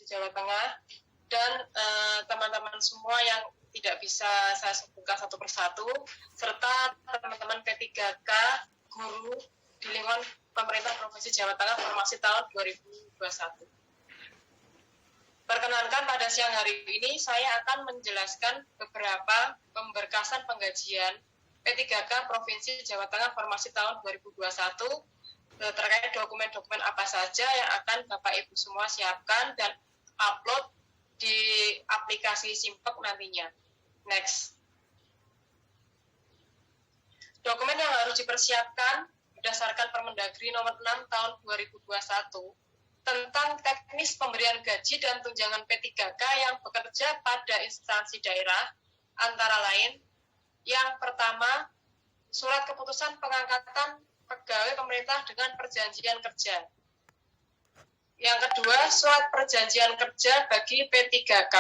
Jawa Tengah, dan teman-teman semua yang tidak bisa saya sebutkan satu persatu, serta teman-teman P3K guru di lingkungan pemerintah Provinsi Jawa Tengah formasi tahun 2021. Perkenankan pada siang hari ini saya akan menjelaskan beberapa pemberkasan penggajian P3K Provinsi Jawa Tengah formasi tahun 2021 terkait dokumen-dokumen apa saja yang akan Bapak Ibu semua siapkan dan upload di aplikasi Simpek nantinya. Next. Dokumen yang harus dipersiapkan berdasarkan Permendagri nomor 6 tahun 2021 tentang teknis pemberian gaji dan tunjangan P3K yang bekerja pada instansi daerah, antara lain, yang pertama, surat keputusan pengangkatan pegawai pemerintah dengan perjanjian kerja. Yang kedua, surat perjanjian kerja bagi P3K.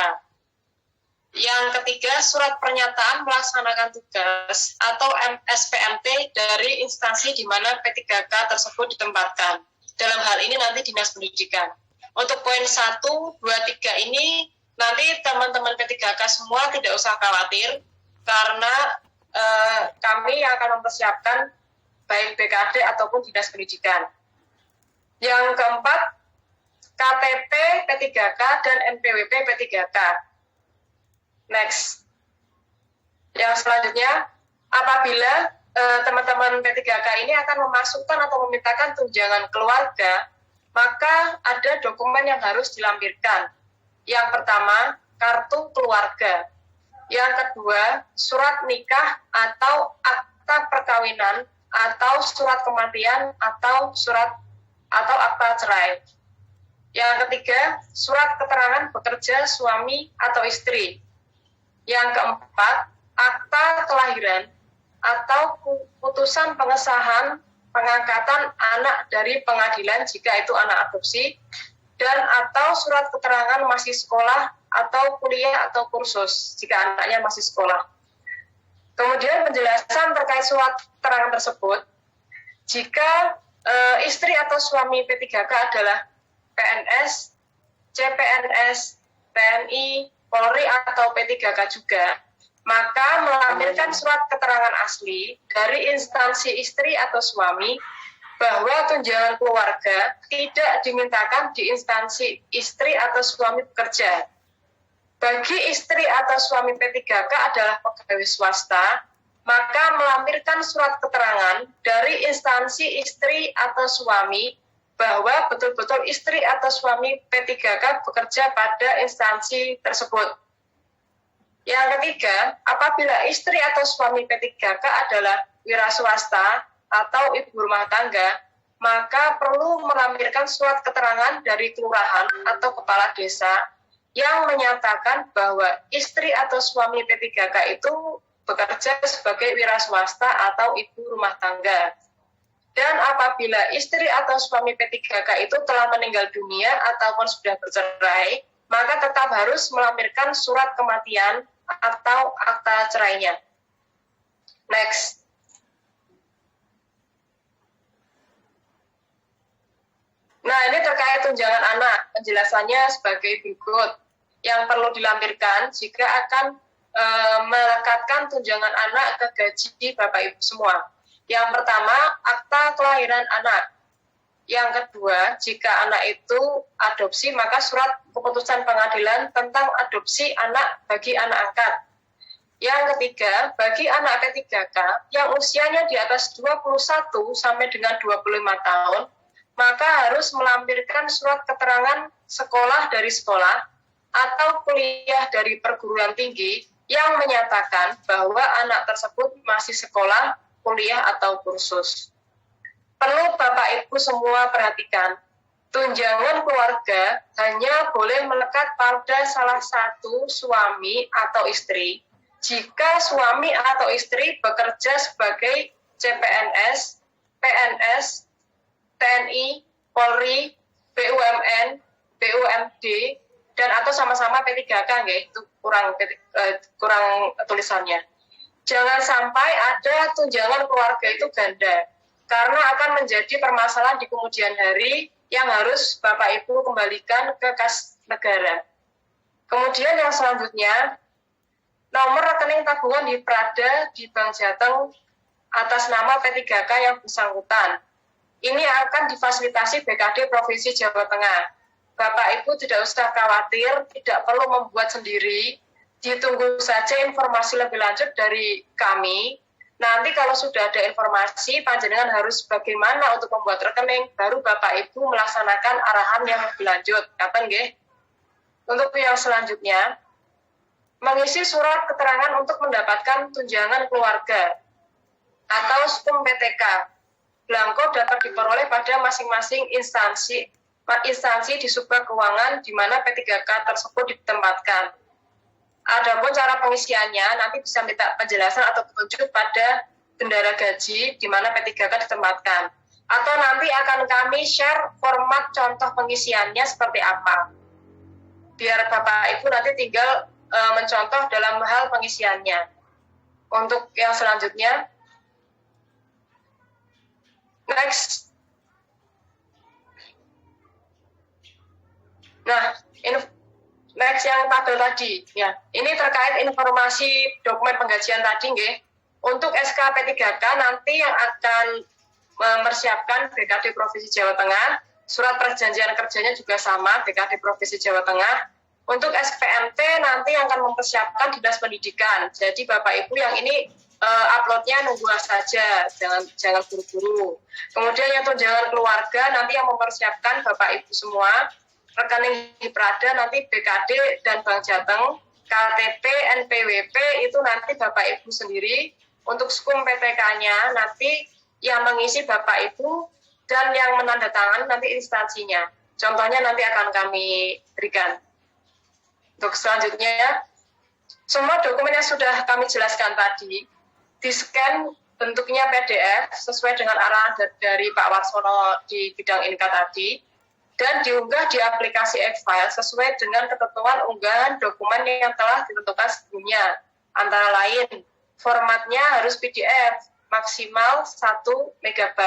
Yang ketiga, surat pernyataan melaksanakan tugas atau SPMT dari instansi di mana P3K tersebut ditempatkan. Dalam hal ini nanti Dinas Pendidikan. Untuk poin 1, 2, 3 ini nanti teman-teman P3K semua tidak usah khawatir karena kami yang akan mempersiapkan baik BKD ataupun Dinas Pendidikan. Yang keempat, KTP P3K dan NPWP P3K. Next. Yang selanjutnya, apabila teman-teman P3K ini akan memasukkan atau memintakan tunjangan keluarga, maka ada dokumen yang harus dilampirkan. Yang pertama, kartu keluarga. Yang kedua, surat nikah atau akta perkawinan atau surat kematian atau akta cerai. Yang ketiga, surat keterangan bekerja suami atau istri. Yang keempat, akta kelahiran atau putusan pengesahan pengangkatan anak dari pengadilan jika itu anak adopsi, dan atau surat keterangan masih sekolah atau kuliah atau kursus jika anaknya masih sekolah. Kemudian penjelasan terkait surat keterangan tersebut, jika istri atau suami P3K adalah PNS, CPNS, TNI, Polri atau P3K juga, maka melampirkan surat keterangan asli dari instansi istri atau suami bahwa tunjangan keluarga tidak dimintakan di instansi istri atau suami bekerja. Bagi istri atau suami P3K adalah pegawai swasta, maka melampirkan surat keterangan dari instansi istri atau suami bahwa betul-betul istri atau suami P3K bekerja pada instansi tersebut. Yang ketiga, apabila istri atau suami P3K adalah wira swasta atau ibu rumah tangga, maka perlu melampirkan surat keterangan dari kelurahan atau kepala desa yang menyatakan bahwa istri atau suami P3K itu bekerja sebagai wira swasta atau ibu rumah tangga. Dan apabila istri atau suami P3K itu telah meninggal dunia ataupun sudah bercerai, maka tetap harus melampirkan surat kematian atau akta cerainya. Next. Nah, ini terkait tunjangan anak. Penjelasannya sebagai berikut. Yang perlu dilampirkan jika akan melekatkan tunjangan anak ke gaji Bapak Ibu semua. Yang pertama, akta kelahiran anak. Yang kedua, jika anak itu adopsi, maka surat keputusan pengadilan tentang adopsi anak bagi anak angkat. Yang ketiga, bagi anak P3K yang usianya di atas 21 sampai dengan 25 tahun, maka harus melampirkan surat keterangan sekolah dari sekolah atau kuliah dari perguruan tinggi yang menyatakan bahwa anak tersebut masih sekolah, kuliah, atau kursus. Perlu Bapak Ibu semua perhatikan, tunjangan keluarga hanya boleh melekat pada salah satu suami atau istri jika suami atau istri bekerja sebagai CPNS, PNS, TNI, Polri, BUMN, BUMD, dan atau sama-sama P3K, itu kurang tulisannya. Jangan sampai ada tunjangan keluarga itu ganda, karena akan menjadi permasalahan di kemudian hari yang harus Bapak Ibu kembalikan ke kas negara. Kemudian yang selanjutnya, nomor rekening tabungan di Prada di Bank Jateng atas nama P3K yang bersangkutan. Ini akan difasilitasi BKD Provinsi Jawa Tengah. Bapak Ibu tidak usah khawatir, tidak perlu membuat sendiri, ditunggu saja informasi lebih lanjut dari kami. Nanti kalau sudah ada informasi, panjenengan harus bagaimana untuk membuat rekening, baru Bapak Ibu melaksanakan arahan yang lebih lanjut. Kapan nggih? Untuk yang selanjutnya, mengisi surat keterangan untuk mendapatkan tunjangan keluarga atau SKUM PTK. Blanko dapat diperoleh pada masing-masing instansi di Subag Keuangan di mana P3K tersebut ditempatkan. Adapun cara pengisiannya nanti bisa minta penjelasan atau petunjuk pada bendara gaji di mana P3K ditempatkan. Atau nanti akan kami share format contoh pengisiannya seperti apa. Biar Bapak Ibu nanti tinggal mencontoh dalam hal pengisiannya. Untuk yang selanjutnya, next. Nah, next yang tabel tadi, ya. Ini terkait informasi dokumen penggajian tadi, nggih. Untuk SK P3K nanti yang akan mempersiapkan BKD Provinsi Jawa Tengah, surat perjanjian kerjanya juga sama, BKD Provinsi Jawa Tengah. Untuk SPMT nanti akan mempersiapkan Dinas Pendidikan. Jadi Bapak Ibu yang ini uploadnya nunggu saja, jangan buru-buru. Kemudian yang tunjangan keluarga nanti yang mempersiapkan Bapak Ibu semua, rekening di Prada nanti BKD dan Bank Jateng, KTP, NPWP itu nanti Bapak Ibu sendiri. Untuk SKUM PTK-nya nanti yang mengisi Bapak Ibu dan yang menandatangani nanti instansinya. Contohnya nanti akan kami berikan. Untuk selanjutnya, semua dokumen yang sudah kami jelaskan tadi, di-scan bentuknya PDF sesuai dengan arahan dari Pak Warsono di bidang INKA tadi, dan diunggah di aplikasi e-file sesuai dengan ketentuan unggahan dokumen yang telah ditentukan sebelumnya. Antara lain, formatnya harus PDF, maksimal 1 MB.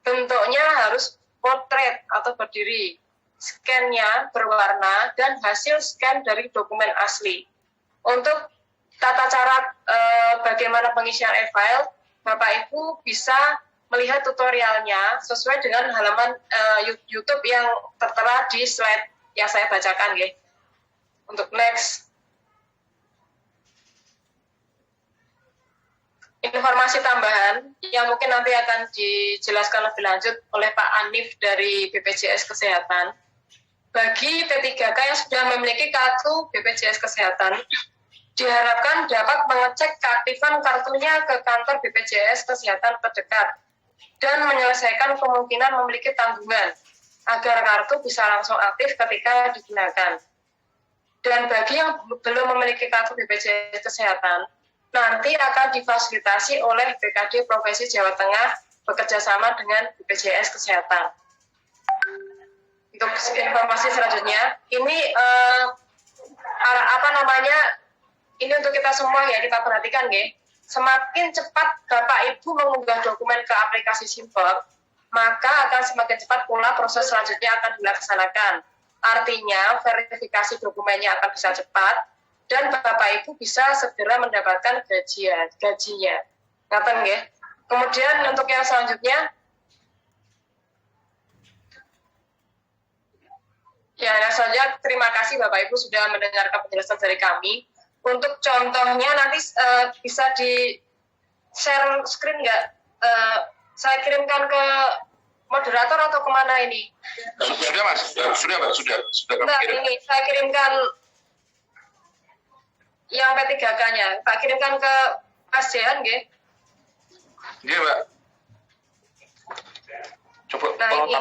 Bentuknya harus portrait atau berdiri. Scan-nya berwarna dan hasil scan dari dokumen asli. Untuk tata cara bagaimana pengisian e-file, Bapak Ibu bisa melihat tutorialnya sesuai dengan halaman YouTube yang tertera di slide yang saya bacakan, ya. Untuk next. Informasi tambahan yang mungkin nanti akan dijelaskan lebih lanjut oleh Pak Anif dari BPJS Kesehatan. Bagi P3K yang sudah memiliki kartu BPJS Kesehatan, diharapkan dapat mengecek keaktifan kartunya ke kantor BPJS Kesehatan terdekat dan menyelesaikan kemungkinan memiliki tanggungan agar kartu bisa langsung aktif ketika digunakan. Dan bagi yang belum memiliki kartu BPJS Kesehatan, nanti akan difasilitasi oleh BKD Provinsi Jawa Tengah bekerjasama dengan BPJS Kesehatan. Untuk informasi selanjutnya, ini ini untuk kita semua ya, kita perhatikan, ya. Semakin cepat Bapak Ibu mengunggah dokumen ke aplikasi Simpel, maka akan semakin cepat pula proses selanjutnya akan dilaksanakan. Artinya verifikasi dokumennya akan bisa cepat dan Bapak Ibu bisa segera mendapatkan gajinya. Ngaten nggih. Kemudian untuk yang selanjutnya, ya, saja terima kasih Bapak Ibu sudah mendengarkan penjelasan dari kami. Untuk contohnya nanti bisa di-share screen nggak? Saya kirimkan ke moderator atau kemana ini? Sudah Mas, sudah Mbak, sudah. Nah, ini saya kirimkan yang P3K-nya. Pak kirimkan ke Mas Jehan, nggih? Nggih, Mbak. Coba nah, ini.